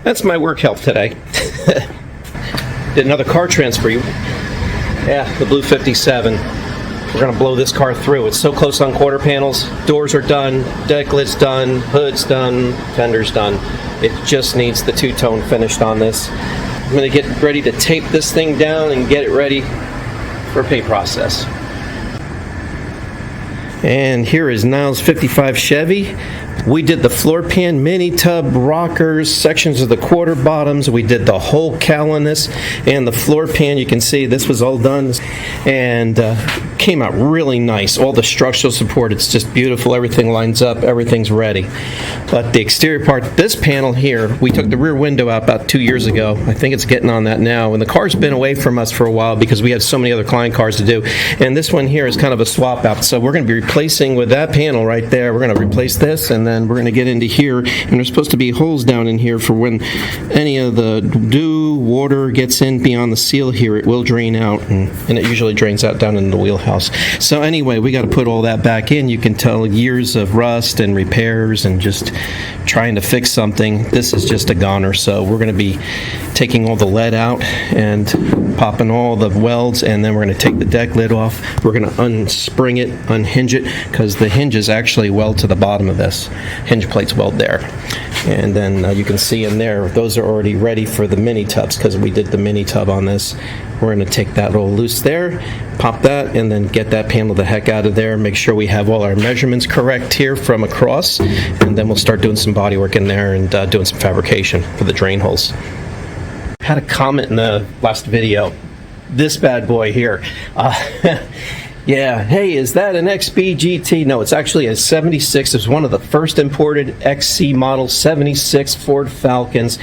That's my work health today. Did another car transfer. Yeah, the blue 57. We're going to blow this car through. It's so close on quarter panels. Doors are done, deck lid's done, hood's done, fender's done. It just needs the two-tone finished on this. I'm going to get ready to tape this thing down and get it ready for paint process. And here is Niles' 55 Chevy. We did the floor pan, mini tub, rockers, sections of the quarter bottoms. We did the whole cowl on this, and the floor pan, you can see this was all done and came out really nice. All the structural support, it's just beautiful. Everything lines up, everything's ready. But the exterior part, this panel here, we took the rear window out about 2 years ago. I think it's getting on that now, and the car's been away from us for a while because we had so many other client cars to do. And this one here is kind of a swap out, so we're going to be replacing with that panel right there. We're going to replace this, and then we're going to get into here, and there's supposed to be holes down in here for when any of the dew, water gets in beyond the seal here, it will drain out, and it usually drains out down in the wheelhouse. So anyway, we got to put all that back in. You can tell years of rust and repairs and just trying to fix something. This is just a goner, so we're going to be taking all the lead out and popping all the welds, and then we're going to take the deck lid off. We're going to unspring it, unhinge it, because the hinges actually weld to the bottom of this. Hinge plates weld there. And then you can see in there, those are already ready for the mini tubs because we did the mini tub on this. We're going to take that all loose there, pop that, and then get that panel the heck out of there. Make sure we have all our measurements correct here from across, and then we'll start doing some body work in there and doing some fabrication for the drain holes. Had a comment in the last video. This bad boy here. Yeah, hey, is that an XB GT? No, it's actually a 76. It's one of the first imported XC model 76 Ford Falcons.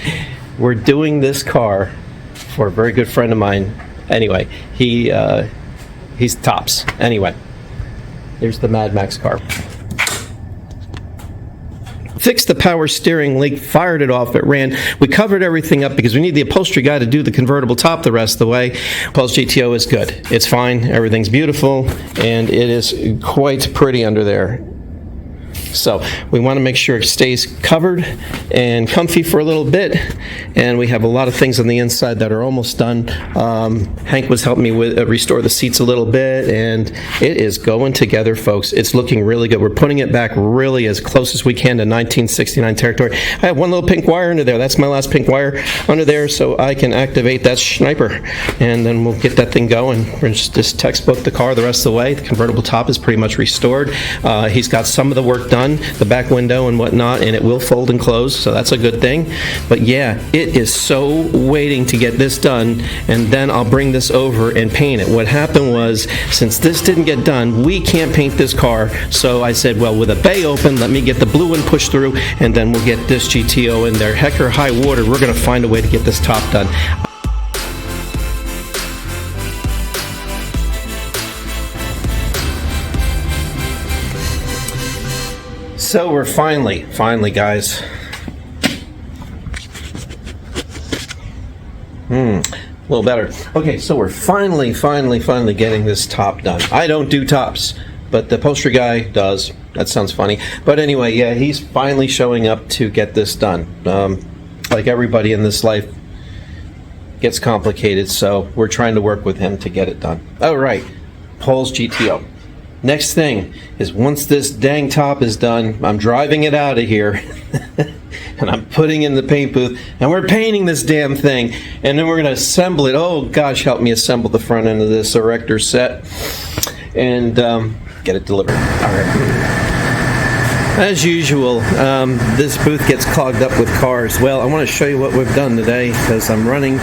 We're doing this car for a very good friend of mine. Anyway, he's tops. Anyway, there's the Mad Max car. Fixed the power steering leak, fired it off, it ran. We covered everything up because we need the upholstery guy to do the convertible top the rest of the way. Pulse GTO is good. It's fine. Everything's beautiful, and it is quite pretty under there. So we want to make sure it stays covered and comfy for a little bit, and we have a lot of things on the inside that are almost done. Hank was helping me with restore the seats a little bit, and it is going together, folks. It's looking really good. We're putting it back really as close as we can to 1969 territory. I have one little pink wire under there. That's my last pink wire under there, so I can activate that sniper, and then we'll get that thing going. We're just textbook the car the rest of the way. The convertible top is pretty much restored. He's got some of the work done, the back window and whatnot, and it will fold and close, so that's a good thing. But yeah, it is so waiting to get this done, and then I'll bring this over and paint it. What happened was, since this didn't get done, we can't paint this car, so I said, well, with a bay open, let me get the blue one pushed through, and then we'll get this GTO in there. Heck or high water, we're going to find a way to get this top done. So we're finally, guys. A little better. Okay, so we're finally getting this top done. I don't do tops, but the upholstery guy does. That sounds funny. But anyway, yeah, he's finally showing up to get this done. Like everybody in this life, gets complicated, so we're trying to work with him to get it done. All right, Paul's GTO. Next thing is, once this dang top is done, I'm driving it out of here and I'm putting in the paint booth, and we're painting this damn thing, and then we're going to assemble it. Oh gosh, help me assemble the front end of this erector set and get it delivered. All right. As usual, this booth gets clogged up with cars. Well, I want to show you what we've done today, because I'm running,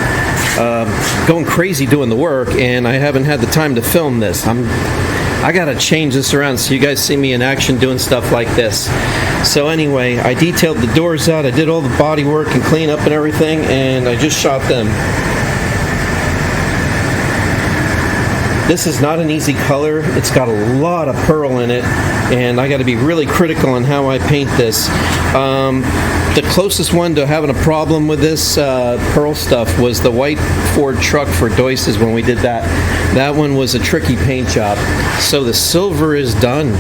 going crazy doing the work, and I haven't had the time to film this. I gotta change this around so you guys see me in action doing stuff like this. So anyway, I detailed the doors out, I did all the body work and clean up and everything, and I just shot them. This is not an easy color. It's got a lot of pearl in it, and I got to be really critical on how I paint this. The closest one to having a problem with this pearl stuff was the white Ford truck for Doyce's when we did that. That one was a tricky paint job. So the silver is done.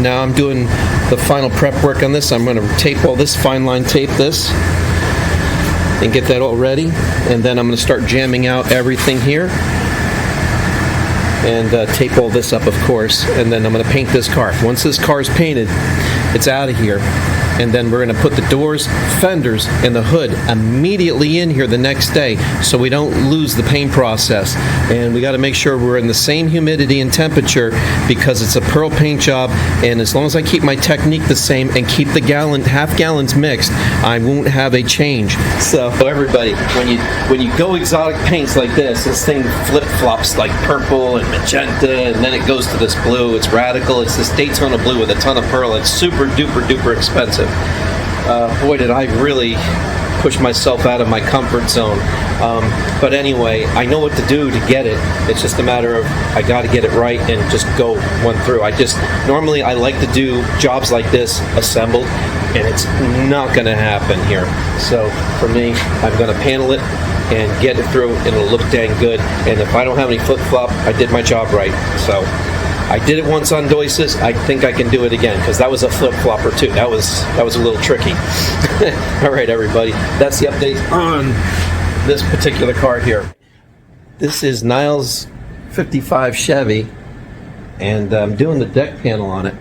Now I'm doing the final prep work on this. I'm going to tape all this, fine line tape this. and get that all ready. And then I'm going to start jamming out everything here. And tape all this up, of course. And then I'm going to paint this car. Once this car is painted, it's out of here. And then we're going to put the doors, fenders, and the hood immediately in here the next day so we don't lose the paint process. And we got to make sure we're in the same humidity and temperature because it's a pearl paint job, and as long as I keep my technique the same and keep the half gallons mixed, I won't have a change. So everybody, when you go exotic paints like this thing flip-flops like purple and magenta, and then it goes to this blue. It's radical. It's this Daytona blue with a ton of pearl. It's super duper expensive. Boy, did I really push myself out of my comfort zone. But anyway, I know what to do to get it. It's just a matter of I got to get it right and just go one through. Normally I like to do jobs like this assembled, and it's not going to happen here. So for me, I'm going to panel it and get it through, and it'll look dang good. And if I don't have any flip-flop, I did my job right. So I did it once on Doises. I think I can do it again because that was a flip-flopper too. That was a little tricky. All right, everybody. That's the update on this particular car here. This is Niles' 55 Chevy, and I'm doing the deck panel on it,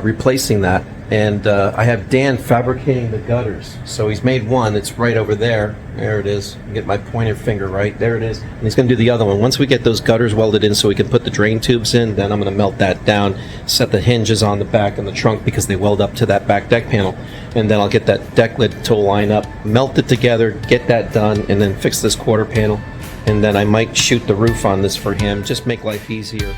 replacing that. And I have Dan fabricating the gutters. So he's made one. It's right over there. There it is. Get my pointer finger right. There it is. And he's going to do the other one. Once we get those gutters welded in so we can put the drain tubes in, then I'm going to melt that down, set the hinges on the back and the trunk because they weld up to that back deck panel. And then I'll get that deck lid to line up, melt it together, get that done, and then fix this quarter panel. And then I might shoot the roof on this for him. Just make life easier.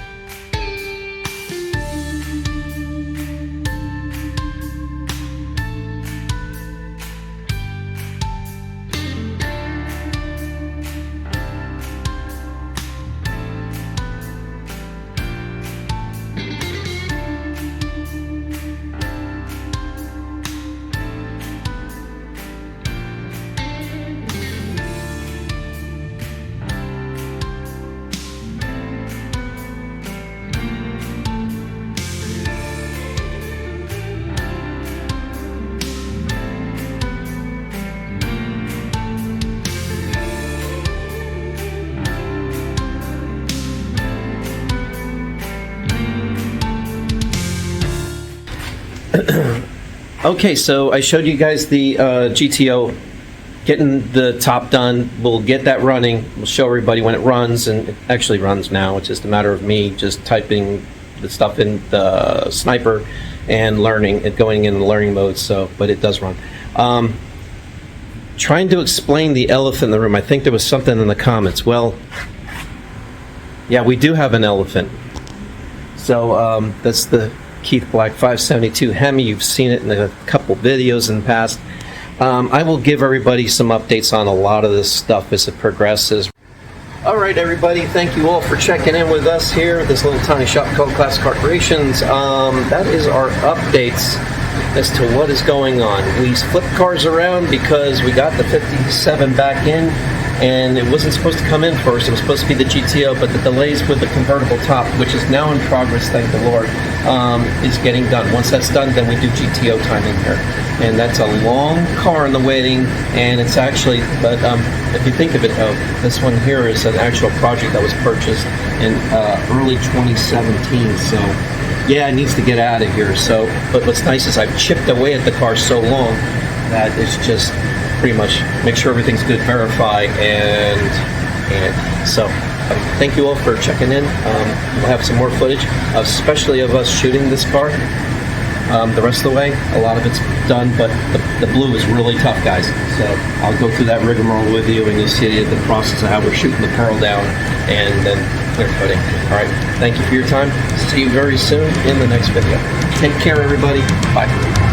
Okay, so I showed you guys the GTO, getting the top done. We'll get that running. We'll show everybody when it runs, and it actually runs now. It's just a matter of me just typing the stuff in the sniper and learning it, going in the learning mode. So, but it does run. Trying to explain the elephant in the room. I think there was something in the comments. Well, yeah, we do have an elephant. So that's the Keith Black 572 Hemi. You've seen it in a couple videos in the past. I will give everybody some updates on a lot of this stuff as it progresses. All right, everybody, thank you all for checking in with us here at this little tiny shop called Classic Car Creations. That is our updates as to what is going on. We flipped cars around because we got the 57 back in, and it wasn't supposed to come in first. It was supposed to be the GTO, but the delays with the convertible top, which is now in progress, thank the Lord, is getting done. Once that's done, then we do GTO time in here. And that's a long car in the waiting, and it's actually, but if you think of it, this one here is an actual project that was purchased in early 2017, so yeah, it needs to get out of here. So, but what's nice is I've chipped away at the car so long that it's just pretty much make sure everything's good, verify, and so thank you all for checking in. We'll have some more footage, especially of us shooting this car. The rest of the way, a lot of it's done, but the blue is really tough, guys. So I'll go through that rigmarole with you, and you'll see the process of how we're shooting the pearl down, and then clear coating. All right, thank you for your time. See you very soon in the next video. Take care, everybody. Bye.